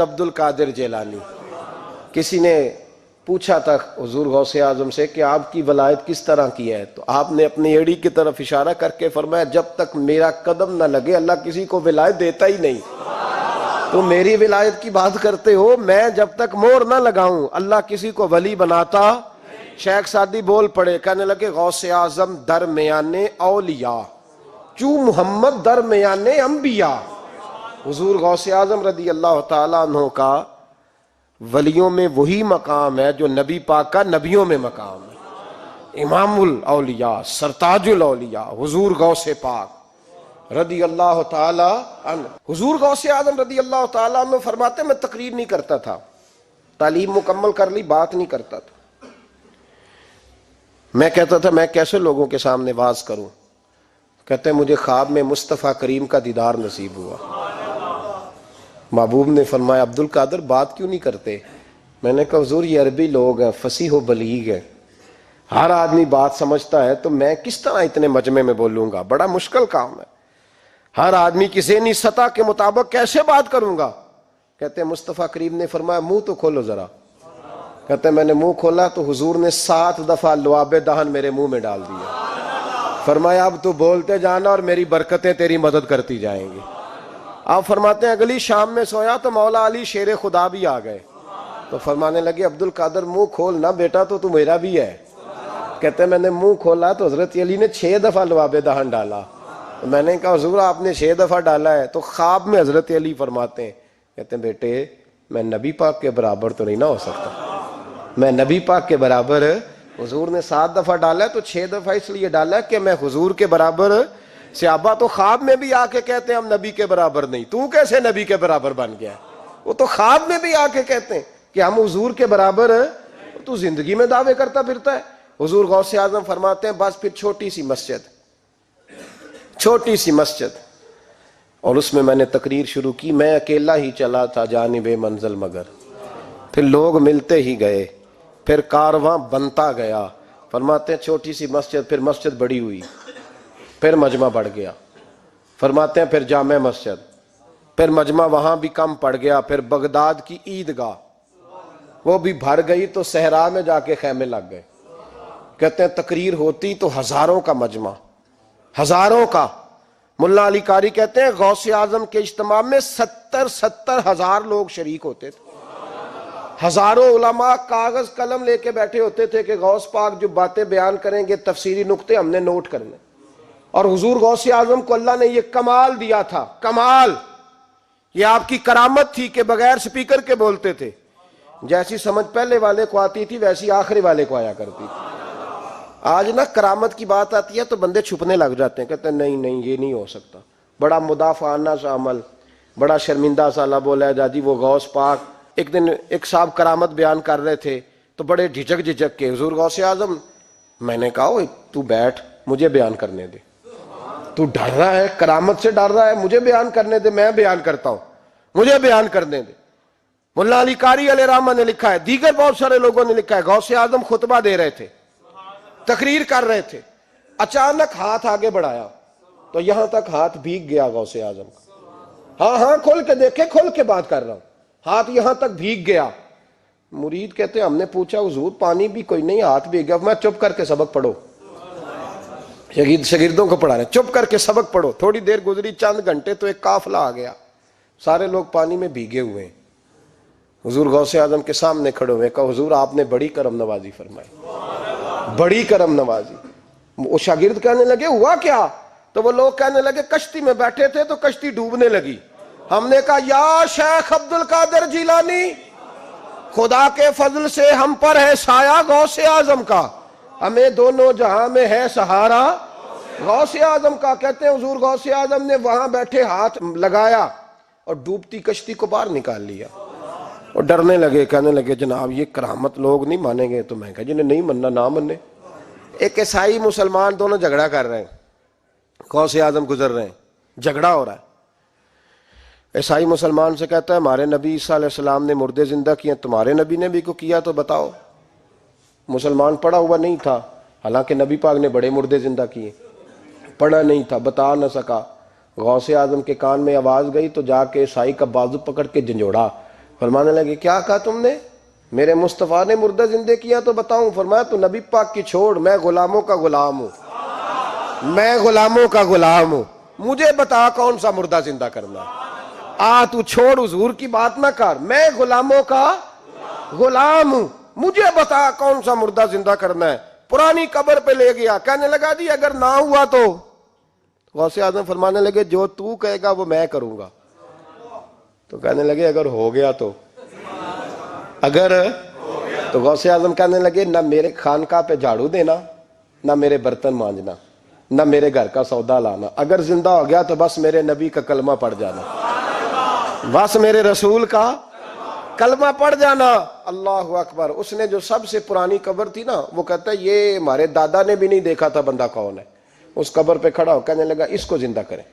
سید عبد القادر جیلانی۔ کسی نے پوچھا تھا حضور غوث اعظم سے کہ آپ کی ولایت کس طرح کی ہے، تو آپ نے اپنی ایڑی کی طرف اشارہ کر کے فرمایا جب تک میرا قدم نہ لگے اللہ کسی کو ولایت دیتا ہی نہیں۔ تو میری ولایت کی بات کرتے ہو، میں جب تک مور نہ لگاؤں اللہ کسی کو ولی بناتا۔ شیخ سعدی بول پڑے، کہنے لگے غوث اعظم درمیان اولیاء چوں محمد درمیان انبیاء۔ حضور غوث اعظم رضی اللہ تعالیٰ عنہ کا ولیوں میں وہی مقام ہے جو نبی پاک کا نبیوں میں مقام ہے۔ امام الاولیاء، سرتاج الاولیاء حضور غوث پاک رضی اللہ تعالی عنہ۔ حضور غوث اعظم رضی اللہ تعالی عنہ فرماتے میں تقریر نہیں کرتا تھا، تعلیم مکمل کر لی بات نہیں کرتا تھا۔ میں کہتا تھا میں کیسے لوگوں کے سامنے واز کروں، کہتے ہیں مجھے خواب میں مصطفیٰ کریم کا دیدار نصیب ہوا۔ محبوب نے فرمایا عبد القادر بات کیوں نہیں کرتے؟ میں نے کہا حضور یہ عربی لوگ ہیں، فصیح و بلیغ ہیں، ہر آدمی بات سمجھتا ہے، تو میں کس طرح اتنے مجمع میں بولوں گا، بڑا مشکل کام ہے، ہر آدمی کی ذہنی سطح کے مطابق کیسے بات کروں گا؟ کہتے ہیں مصطفیٰ کریم نے فرمایا منہ تو کھولو ذرا۔ کہتے ہیں میں نے منہ کھولا تو حضور نے 7 دفعہ لعاب دہن میرے منہ میں ڈال دیا۔ فرمایا اب تو بولتے جانا اور میری برکتیں تیری مدد کرتی جائیں گی۔ آپ فرماتے ہیں اگلی شام میں سویا تو مولا علی شیر خدا بھی آ گئے، تو فرمانے لگے عبد القادر منہ کھول نا بیٹا، تو میرا بھی ہے۔ کہتے ہیں میں نے منہ کھولا تو حضرت علی نے 6 دفعہ لعاب دہن ڈالا۔ میں نے کہا حضور آپ نے 6 دفعہ ڈالا ہے، تو خواب میں حضرت علی فرماتے ہیں، کہتے ہیں بیٹے میں نبی پاک کے برابر تو نہیں نہ ہو سکتا، میں نبی پاک کے برابر، حضور نے 7 دفعہ ڈالا ہے تو 6 دفعہ اس لیے ڈالا ہے کہ میں حضور کے برابر۔ صحابہ تو خواب میں بھی آ کے کہتے ہیں ہم نبی کے برابر نہیں، تو کیسے نبی کے برابر بن گیا؟ وہ تو خواب میں بھی آ کے کہتے ہیں کہ ہم حضور کے برابر، تو زندگی میں دعوے کرتا پھرتا ہے۔ حضور غوث اعظم فرماتے ہیں بس پھر چھوٹی سی مسجد، اور اس میں نے تقریر شروع کی، میں اکیلا ہی چلا تھا جانب منزل مگر، پھر لوگ ملتے ہی گئے، پھر کارواں بنتا گیا۔ فرماتے ہیں چھوٹی سی مسجد، پھر مسجد بڑی ہوئی، پھر مجمع بڑھ گیا۔ فرماتے ہیں پھر جامع مسجد، پھر مجمع وہاں بھی کم پڑ گیا، پھر بغداد کی عیدگاہ وہ بھی بھر گئی تو صحرا میں جا کے خیمے لگ گئے۔ کہتے ہیں تقریر ہوتی تو ہزاروں کا مجمع، ہزاروں کا۔ ملا علی قاری کہتے ہیں غوث اعظم کے اجتماع میں 70 ہزار لوگ شریک ہوتے تھے، ہزاروں علماء کاغذ قلم لے کے بیٹھے ہوتے تھے کہ غوث پاک جو باتیں بیان کریں گے تفسیری نقطے ہم نے نوٹ کرنے۔ اور حضور غوث اعظم کو اللہ نے یہ کمال دیا تھا، کمال، یہ آپ کی کرامت تھی کہ بغیر سپیکر کے بولتے تھے، جیسی سمجھ پہلے والے کو آتی تھی ویسی آخری والے کو آیا کرتی تھی۔ آج نا کرامت کی بات آتی ہے تو بندے چھپنے لگ جاتے ہیں، کہتے ہیں نہیں یہ نہیں ہو سکتا، بڑا مدافعانہ سا عمل، بڑا شرمندہ سا اللہ بولا ہے جی وہ غوث پاک۔ ایک دن ایک صاحب کرامت بیان کر رہے تھے تو بڑے جھجک کے حضور غوث اعظم، میں نے کہا تو بیٹھ مجھے بیان کرنے دے، تو ڈر رہا ہے کرامت سے ڈر رہا ہے، مجھے بیان کرنے دے، میں بیان کرتا ہوں، مجھے بیان کرنے دے۔ ملا علی قاری علیہ رحمہ نے لکھا ہے، دیگر بہت سارے لوگوں نے لکھا ہے، غوث اعظم خطبہ دے رہے تھے، تقریر کر رہے تھے، اچانک ہاتھ آگے بڑھایا تو یہاں تک ہاتھ بھیگ گیا غوث اعظم کا۔ ہاں کھول کے دیکھے، کھول کے بات کر رہا ہوں، ہاتھ یہاں تک بھیگ گیا۔ مرید کہتے ہیں ہم نے پوچھا حضور پانی بھی کوئی نہیں، ہاتھ بھیگ گیا۔ میں چپ کر کے سبق پڑھو، شاگردوں کو پڑھا رہے چپ کر کے سبق پڑھو۔ تھوڑی دیر گزری، چند گھنٹے تو ایک قافلہ آ گیا، سارے لوگ پانی میں بھیگے ہوئے ہیں۔ حضور غوث اعظم کے سامنے کھڑے ہوئے، کہا حضور آپ نے بڑی کرم نوازی فرمائی، بڑی کرم نوازی۔ وہ شاگرد کہنے لگے ہوا کیا؟ تو وہ لوگ کہنے لگے کشتی میں بیٹھے تھے تو کشتی ڈوبنے لگی، ہم نے کہا یا شیخ عبد القادر جیلانی، خدا کے فضل سے ہم پر ہے سایہ غوث اعظم کا، ہمیں دونوں جہاں میں ہے سہارا غوث اعظم کا۔ کہتے ہیں حضور غوث اعظم نے وہاں بیٹھے ہاتھ لگایا اور ڈوبتی کشتی کو باہر نکال لیا، اور ڈرنے لگے، کہنے لگے جناب یہ کرامت لوگ نہیں مانیں گے۔ تو میں کہا جنہیں نہیں مننا نہ مننے۔ ایک عیسائی مسلمان دونوں جھگڑا کر رہے ہیں، غوث اعظم گزر رہے ہیں، جھگڑا ہو رہا ہے۔ عیسائی مسلمان سے کہتا ہے ہمارے نبی عیسیٰ علیہ السلام نے مردے زندہ کیے، تمہارے نبی نے بھی کو کیا تو بتاؤ۔ مسلمان پڑھا ہوا نہیں تھا، حالانکہ نبی پاک نے بڑے مردے زندہ کیے، پڑھا نہیں تھا، بتا نہ سکا۔ غوث اعظم کے کان میں آواز گئی تو جا کے عیسائی کا بازو پکڑ کے جھنجھوڑا، فرمانے لگے کیا کہا تم نے؟ میرے مصطفیٰ نے مردہ زندہ کیا تو بتاؤں؟ فرمایا تو نبی پاک کی چھوڑ، میں غلاموں کا غلام ہوں، میں غلاموں کا غلام ہوں، مجھے بتا کون سا مردہ زندہ کرنا ہے۔ تو چھوڑ حضور کی بات نہ کر، میں غلاموں کا غلام ہوں، مجھے بتا کون سا مردہ زندہ کرنا ہے۔ پرانی قبر پہ لے گیا، کہنے لگا جی اگر نہ ہوا تو؟ غوث اعظم فرمانے لگے جو تو کہے گا وہ میں کروں گا۔ تو کہنے لگے اگر ہو گیا تو؟ اگر تو غوث اعظم کہنے لگے نہ میرے خانقاہ پہ جھاڑو دینا، نہ میرے برتن مانجنا، نہ میرے گھر کا سودا لانا، اگر زندہ ہو گیا تو بس میرے نبی کا کلمہ پڑھ جانا، بس میرے رسول کا کلمہ پڑھ جانا۔ اللہ اکبر۔ اس نے جو سب سے پرانی قبر تھی نا، وہ کہتا ہے یہ ہمارے دادا نے بھی نہیں دیکھا تھا بندہ کون ہے۔ اس قبر پہ کھڑا ہو کہنے لگا اس کو زندہ کریں۔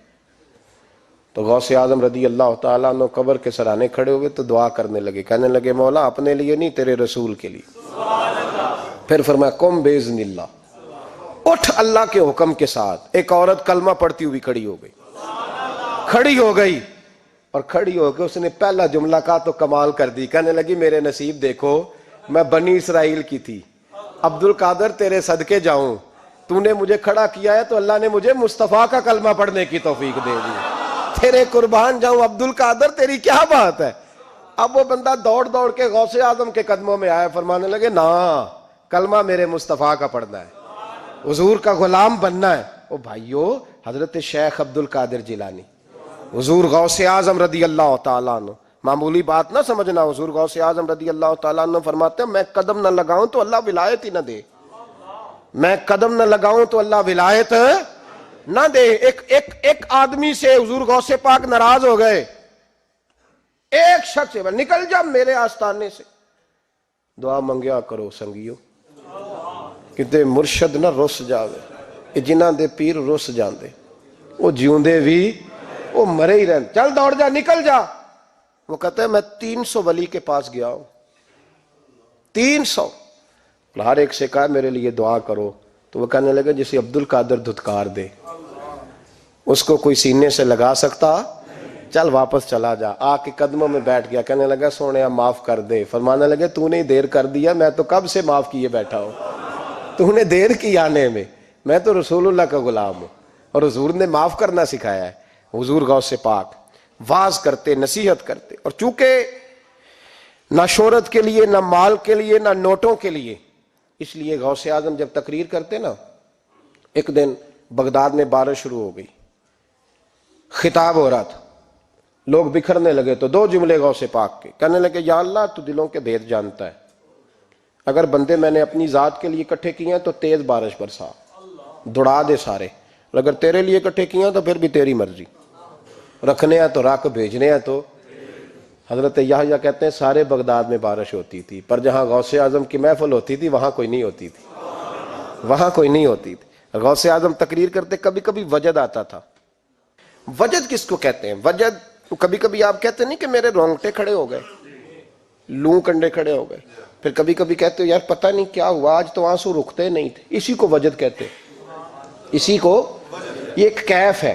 تو غوث اعظم رضی اللہ تعالیٰ عنہ قبر کے سرانے کھڑے ہوئے تو دعا کرنے لگے، کہنے لگے مولا اپنے لیے نہیں، تیرے رسول کے لیے۔ پھر فرمایا قم باذن اللہ، اٹھ اللہ کے حکم کے ساتھ۔ ایک عورت کلمہ پڑھتی ہوئی کھڑی ہو گئی، کھڑی ہو گئی، اور کھڑی ہو کے اس نے پہلا جملہ کہا تو کمال کر دی، کہنے لگی میرے نصیب دیکھو، میں بنی اسرائیل کی تھی، عبد القادر تیرے صدقے جاؤں، تو نے مجھے کھڑا کیا ہے تو اللہ نے مجھے مصطفیٰ کا کلمہ پڑھنے کی توفیق دے دی، تیرے قربان جاؤں عبد القادر، تیری کیا بات ہے۔ اب وہ بندہ دوڑ دوڑ کے غوث اعظم کے قدموں میں آیا، فرمانے لگے نا کلمہ میرے مصطفیٰ کا پڑھنا ہے، حضور کا غلام بننا ہے۔ او بھائیو، حضرت شیخ عبد القادر جیلانی، حضور غوث اعظم رضی اللہ تعالیٰ عنہ، معمولی بات نہ سمجھنا، حضور غوث اعظم رضی اللہ تعالیٰ عنہ فرماتے ہیں میں قدم نہ لگاؤں تو اللہ ولایت ہی نہ دے، میں قدم نہ لگاؤں تو اللہ ولایت نہ دے۔ ایک آدمی سے حضور غوث پاک ناراض ہو گئے، ایک شخص سے، نکل جا میرے آستانے سے۔ دعا منگیا کرو سنگیو، کتے مرشد نہ رس جاوے، جنہاں دے پیر رس جاندے، وہ جیوندے بھی وہ مرے ہی رہن، چل دوڑ جا، نکل جا۔ وہ کہتا ہے میں 300 ولی کے پاس گیا ہوں، 300، ہر ایک سے کہا میرے لیے دعا کرو۔ تو وہ کہنے لگا جسے عبد القادر دھتکار دے اس کو کوئی سینے سے لگا سکتا؟ چل واپس چلا جا۔ آ کے قدموں میں بیٹھ گیا، کہنے لگا سونیا معاف کر دے۔ فرمانے لگے تو نے دیر کر دیا، میں تو کب سے معاف کیے بیٹھا ہوں، تو نے دیر کی آنے میں تو رسول اللہ کا غلام ہوں، اور حضور نے معاف کرنا سکھایا ہے۔ حضور غوث پاک واز کرتے، نصیحت کرتے، اور چونکہ نہ شہرت کے لیے، نہ مال کے لیے، نہ نوٹوں کے لیے، اس لیے غوث اعظم جب تقریر کرتے نا، ایک دن بغداد میں بارش شروع ہو گئی، خطاب ہو رہا تھا، لوگ بکھرنے لگے تو 2 جملے غوث پاک کے، کہنے لگے یا اللہ تو دلوں کے بھید جانتا ہے، اگر بندے میں نے اپنی ذات کے لیے اکٹھے کیے ہیں تو تیز بارش برسا، دوڑا دے سارے، اور اگر تیرے لیے اکٹھے کیے ہیں تو پھر بھی تیری مرضی، رکھنے ہیں تو رکھ، بھیجنے ہیں تو۔ حضرت یحییٰ کہتے ہیں سارے بغداد میں بارش ہوتی تھی، پر جہاں غوث اعظم کی محفل ہوتی تھی وہاں کوئی نہیں ہوتی تھی، وہاں کوئی نہیں ہوتی تھی۔ غوث اعظم تقریر کرتے کبھی کبھی وجد آتا تھا۔ وجد کس کو کہتے ہیں؟ وجد کبھی کبھی آپ کہتے نہیں کہ میرے رونگٹے کھڑے ہو گئے، لوں کنڈے کھڑے ہو گئے، پھر کبھی کبھی کہتے ہو یار پتہ نہیں کیا ہوا آج تو آنسو رکتے نہیں تھے، اسی کو وجد کہتے ہیں۔ اسی کو، یہ ایک کیف ہے،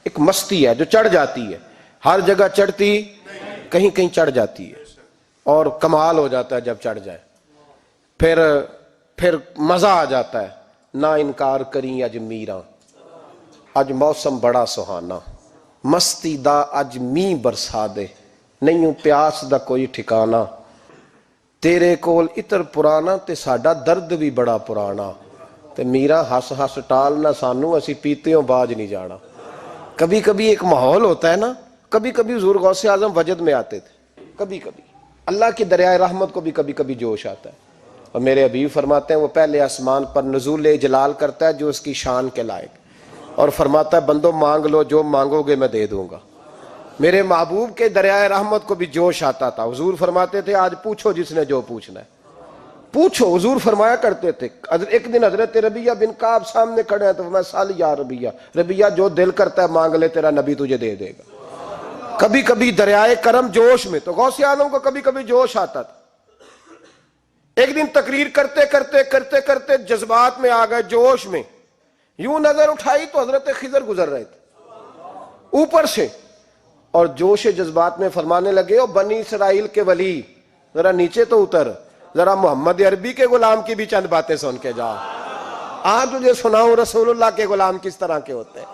ایک مستی ہے جو چڑھ جاتی ہے، ہر جگہ چڑھتی کہیں کہیں چڑھ جاتی ہے، اور کمال ہو جاتا ہے جب چڑھ جائے، پھر مزہ آ جاتا ہے۔ نہ انکار کریں اج میراں، اج موسم بڑا سہانا، مستی دا اج می برسا دے، نہیں پیاس دا کوئی ٹھکانا، تیرے کول اتر پرانا تے ساڈا درد بھی بڑا پرانا، تے میرا ہس ہس ٹال نہ سانو، اسی پیتیوں باج نہیں جانا۔ کبھی کبھی ایک ماحول ہوتا ہے نا، کبھی کبھی حضور غوث اعظم وجد میں آتے تھے، کبھی کبھی اللہ کی دریائے رحمت کو بھی کبھی کبھی جوش آتا ہے، اور میرے حبیب فرماتے ہیں وہ پہلے آسمان پر نزول جلال کرتا ہے جو اس کی شان کے لائق، اور فرماتا ہے بندو مانگ لو جو مانگو گے میں دے دوں گا۔ میرے محبوب کے دریائے رحمت کو بھی جوش آتا تھا، حضور فرماتے تھے آج پوچھو جس نے جو پوچھنا ہے پوچھو۔ حضور فرمایا کرتے تھے، ایک دن حضرت ربیہ بن کعب سامنے کھڑے ہیں تو میں سال یا ربیہ، ربیہ جو دل کرتا ہے مانگ لے تیرا نبی تجھے دے دے گا۔ کبھی کبھی دریائے کرم جوش میں، تو غوث اعظم کو کبھی کبھی جوش آتا تھا۔ ایک دن تقریر کرتے کرتے کرتے کرتے جذبات میں آ گئے، جوش میں، یوں نظر اٹھائی تو حضرت خضر گزر رہے تھے اوپر سے، اور جوش جذبات میں فرمانے لگے، او بنی اسرائیل کے ولی ذرا نیچے تو اتر، ذرا محمد عربی کے غلام کی بھی چند باتیں سن کے جا، آج تجھے سناؤں رسول اللہ کے غلام کس طرح کے ہوتے ہیں۔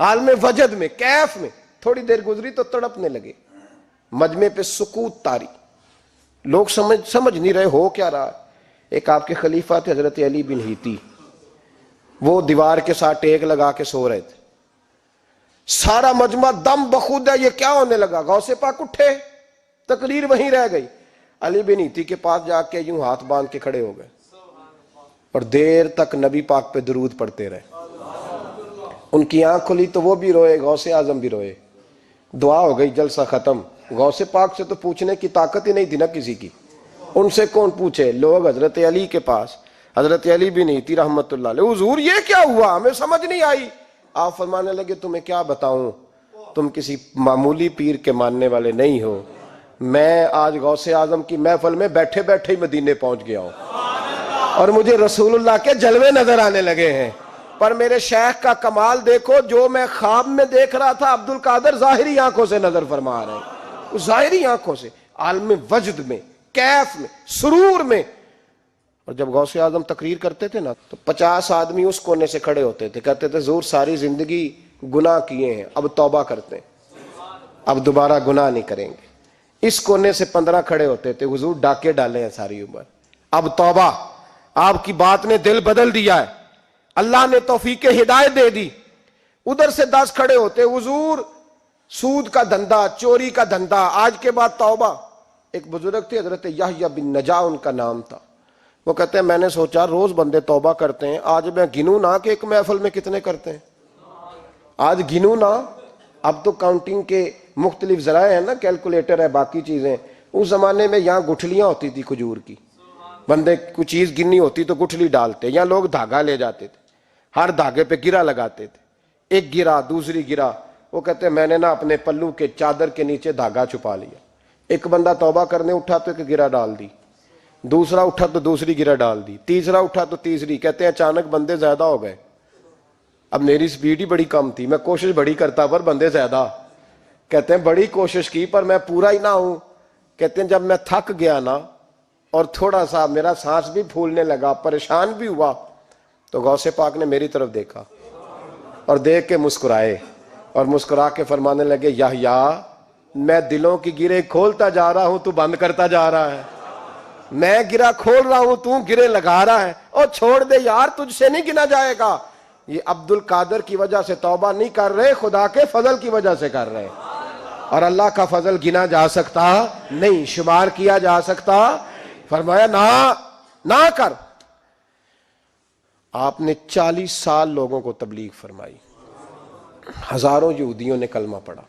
حال میں وجد میں کیف میں تھوڑی دیر گزری تو تڑپنے لگے، مجمع پہ سکوت طاری، لوگ سمجھ نہیں رہے ہو کیا رہا۔ ایک آپ کے خلیفہ تھے حضرت علی بن ہیتی، وہ دیوار کے ساتھ ٹیک لگا کے سو رہے تھے، سارا مجمع دم بخود ہے، یہ کیا ہونے لگا؟ غوث پاک اٹھے، تقریر وہیں رہ گئی، علی بن ہیتی کے پاس جا کے یوں ہاتھ باندھ کے کھڑے ہو گئے اور دیر تک نبی پاک پہ درود پڑھتے رہے۔ ان کی آنکھ کھلی تو وہ بھی روئے، غوث اعظم بھی روئے، دعا ہو گئی، جلسہ ختم۔ غوث پاک سے تو پوچھنے کی طاقت ہی نہیں تھی نا کسی کی، ان سے کون پوچھے؟ لوگ حضرت علی کے پاس، حضرت علی بن ہیتی رحمت اللہ علیہ، حضور یہ کیا ہوا؟ ہمیں سمجھ نہیں آئی۔ آپ فرمانے لگے تمہیں کیا بتاؤں، تم کسی معمولی پیر کے ماننے والے نہیں ہو، میں آج غوث اعظم کی محفل میں بیٹھے بیٹھے ہی مدینے پہنچ گیا ہوں اور مجھے رسول اللہ کے جلوے نظر آنے لگے ہیں، پر میرے شیخ کا کمال دیکھو، جو میں خواب میں دیکھ رہا تھا عبد القادر ظاہری آنکھوں سے نظر فرما رہے ہیں، ظاہری آنکھوں سے، عالم وجد میں، کیف میں، سرور میں۔ اور جب غوث اعظم تقریر کرتے تھے نا تو 50 آدمی اس کونے سے کھڑے ہوتے تھے، کہتے تھے حضور ساری زندگی گناہ کیے ہیں، اب توبہ کرتے ہیں، اب دوبارہ گناہ نہیں کریں گے۔ اس کونے سے 15 کھڑے ہوتے تھے، حضور ڈاکے ڈالے ہیں ساری عمر، اب توبہ، آپ کی بات نے دل بدل دیا ہے، اللہ نے توفیق ہدایت دے دی۔ ادھر سے 10 کھڑے ہوتے، حضور سود کا دھندا، چوری کا دھندا، آج کے بعد توبہ۔ ایک بزرگ تھے حضرت یحییٰ بن نجا ان کا نام تھا، وہ کہتے ہیں میں نے سوچا روز بندے توبہ کرتے ہیں، آج میں گنوں نہ کہ ایک محفل میں کتنے کرتے ہیں، آج گنوں نہ۔ اب تو کاؤنٹنگ کے مختلف ذرائع ہیں نا، کیلکولیٹر ہے، باقی چیزیں۔ اس زمانے میں یہاں گٹھلیاں ہوتی تھی کھجور کی، بندے کوئی چیز گننی ہوتی تو گٹھلی ڈالتے، یا لوگ دھاگا لے جاتے تھے، ہر دھاگے پہ گرہ لگاتے تھے، ایک گرہ دوسری گرہ۔ وہ کہتے ہیں میں نے نا اپنے پلو کے چادر کے نیچے دھاگا چھپا لیا، ایک بندہ توبہ کرنے اٹھا تو ایک گرہ ڈال دی، دوسرا اٹھا تو دوسری گرہ ڈال دی، تیسرا اٹھا تو تیسری۔ کہتے ہیں اچانک بندے زیادہ ہو گئے، اب میری سپیڈ ہی بڑی کم تھی، میں کوشش بڑی کرتا پر بندے زیادہ۔ کہتے ہیں بڑی کوشش کی پر میں پورا ہی نہ ہوں۔ کہتے ہیں جب میں تھک گیا نا اور تھوڑا سا میرا سانس بھی پھولنے لگا، پریشان بھی ہوا، تو غوث پاک نے میری طرف دیکھا اور دیکھ کے مسکرائے اور مسکرا کے فرمانے لگے یحییٰ میں دلوں کی گرے کھولتا جا رہا ہوں، تو بند کرتا جا رہا ہے، میں گرہ کھول رہا ہوں، تو گرے لگا رہا ہے، اور چھوڑ دے یار، تجھ سے نہیں گنا جائے گا۔ یہ عبد القادر کی وجہ سے توبہ نہیں کر رہے، خدا کے فضل کی وجہ سے کر رہے، اور اللہ کا فضل گنا جا سکتا نہیں، شمار کیا جا سکتا۔ فرمایا نہ کر۔ آپ نے 40 سال لوگوں کو تبلیغ فرمائی، ہزاروں یہودیوں نے کلمہ پڑھا،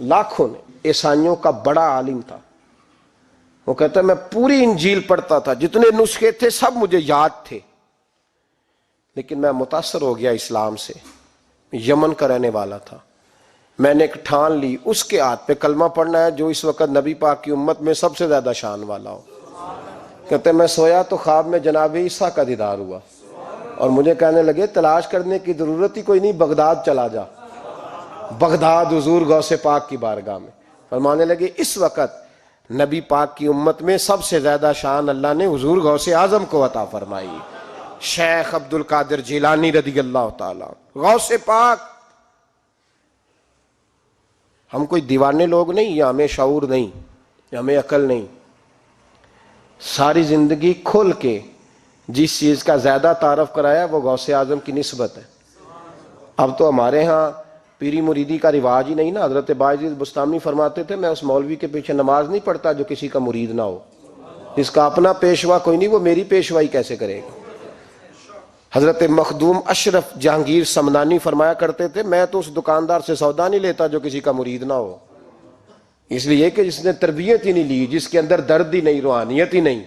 لاکھوں نے۔ عیسائیوں کا بڑا عالم تھا، وہ کہتا ہے میں پوری انجیل پڑھتا تھا، جتنے نسخے تھے سب مجھے یاد تھے، لیکن میں متاثر ہو گیا اسلام سے۔ یمن کا رہنے والا تھا، میں نے ایک ٹھان لی اس کے ہاتھ پہ کلمہ پڑھنا ہے جو اس وقت نبی پاک کی امت میں سب سے زیادہ شان والا ہو۔ کہتے ہیں میں سویا تو خواب میں جناب عیسیٰ کا دیدار ہوا اور مجھے کہنے لگے تلاش کرنے کی ضرورت ہی کوئی نہیں، بغداد چلا جا۔ بغداد حضور غوث پاک کی بارگاہ میں فرمانے لگے اس وقت نبی پاک کی امت میں سب سے زیادہ شان اللہ نے حضور غوث اعظم کو عطا فرمائی، شیخ عبد القادر جیلانی رضی اللہ تعالیٰ غوث پاک۔ ہم کوئی دیوانے لوگ نہیں، یا ہمیں شعور نہیں، یا ہمیں عقل نہیں، ساری زندگی کھل کے جس چیز کا زیادہ تعارف کرایا وہ غوث اعظم کی نسبت ہے۔ اب تو ہمارے ہاں پیری مریدی کا رواج ہی نہیں نا۔ حضرت باعزید بستامی فرماتے تھے میں اس مولوی کے پیچھے نماز نہیں پڑھتا جو کسی کا مرید نہ ہو، جس کا اپنا پیشوا کوئی نہیں وہ میری پیشوائی کیسے کرے گا۔ حضرت مخدوم اشرف جہانگیر سمنانی فرمایا کرتے تھے میں تو اس دکاندار سے سودا نہیں لیتا جو کسی کا مرید نہ ہو، اس لیے کہ جس نے تربیت ہی نہیں لی، جس کے اندر درد ہی نہیں، روحانیت ہی نہیں،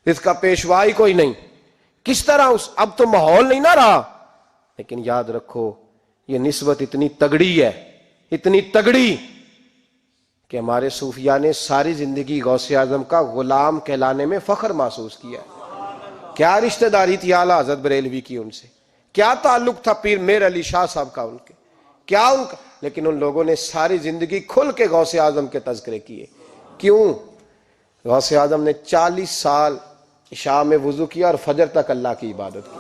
جس کا پیشوا ہی کوئی نہیں، کس طرح اب تو ماحول نہیں نہ رہا۔ لیکن یاد رکھو یہ نسبت اتنی تگڑی ہے، اتنی تگڑی کہ ہمارے صوفیاء نے ساری زندگی غوث اعظم کا غلام کہلانے میں فخر محسوس کیا۔ کیا رشتہ داری تھی اعلیٰ حضرت بریلوی کی ان سے، کیا تعلق تھا پیر میر علی شاہ صاحب کا ان کے، کیا ان کا، لیکن ان لوگوں نے ساری زندگی کھل کے غوث اعظم کے تذکرے کیے. کیوں؟ غوث اعظم نے 40 سال عشاء میں وضو کیا اور فجر تک اللہ کی عبادت کی.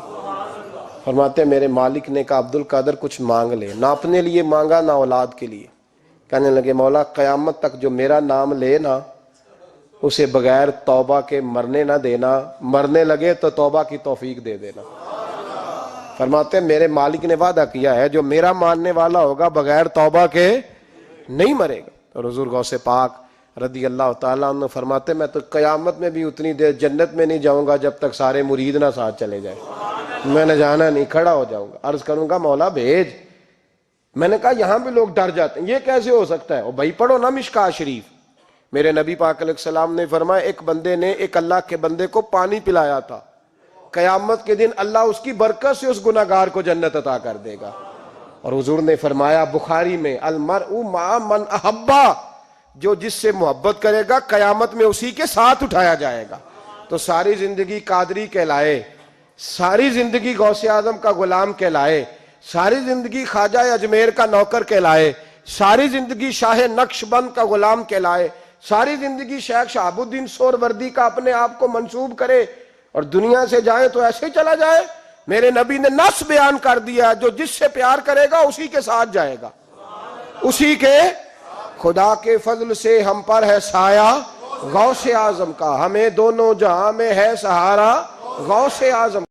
فرماتے ہیں میرے مالک نے کہا عبد القادر کچھ مانگ لے. نہ اپنے لیے مانگا نہ اولاد کے لیے. کہنے لگے مولا قیامت تک جو میرا نام لے نا اسے بغیر توبہ کے مرنے نہ دینا، مرنے لگے تو توبہ کی توفیق دے دینا. فرماتے ہیں میرے مالک نے وعدہ کیا ہے جو میرا ماننے والا ہوگا بغیر توبہ کے نہیں مرے گا. اور حضور غوث پاک رضی اللہ تعالیٰ عنہ فرماتے میں تو قیامت میں بھی اتنی دیر جنت میں نہیں جاؤں گا جب تک سارے مرید نہ ساتھ چلے جائیں. میں نے جانا نہیں، کھڑا ہو جاؤں گا، عرض کروں گا مولا بھیج. میں نے کہا یہاں بھی لوگ ڈر جاتے ہیں، یہ کیسے ہو سکتا ہے؟ اور بھائی پڑھو نا مشکاہ شریف. میرے نبی پاک علیہ السلام نے فرمایا ایک بندے نے ایک اللہ کے بندے کو پانی پلایا تھا، قیامت کے دن اللہ اس کی برکت سے اس گناہگار کو جنت عطا کر دے گا. اور حضور نے فرمایا بخاری میں المرء مع من احبا، جو جس سے محبت کرے گا قیامت میں اسی کے ساتھ اٹھایا جائے گا. تو ساری زندگی قادری کہلائے، ساری زندگی غوث اعظم کا غلام کہلائے، ساری زندگی خواجہ اجمیر کا نوکر کہلائے، ساری زندگی شاہ نقش بند کا غلام کہلائے، ساری زندگی شیخ شہاب الدین سہروردی کا اپنے آپ کو منسوب کرے اور دنیا سے جائے تو ایسے ہی چلا جائے. میرے نبی نے نص بیان کر دیا جو جس سے پیار کرے گا اسی کے ساتھ جائے گا، اسی کے. خدا کے فضل سے ہم پر ہے سایہ غوث اعظم کا، ہمیں دونوں جہاں میں ہے سہارا غوث اعظم.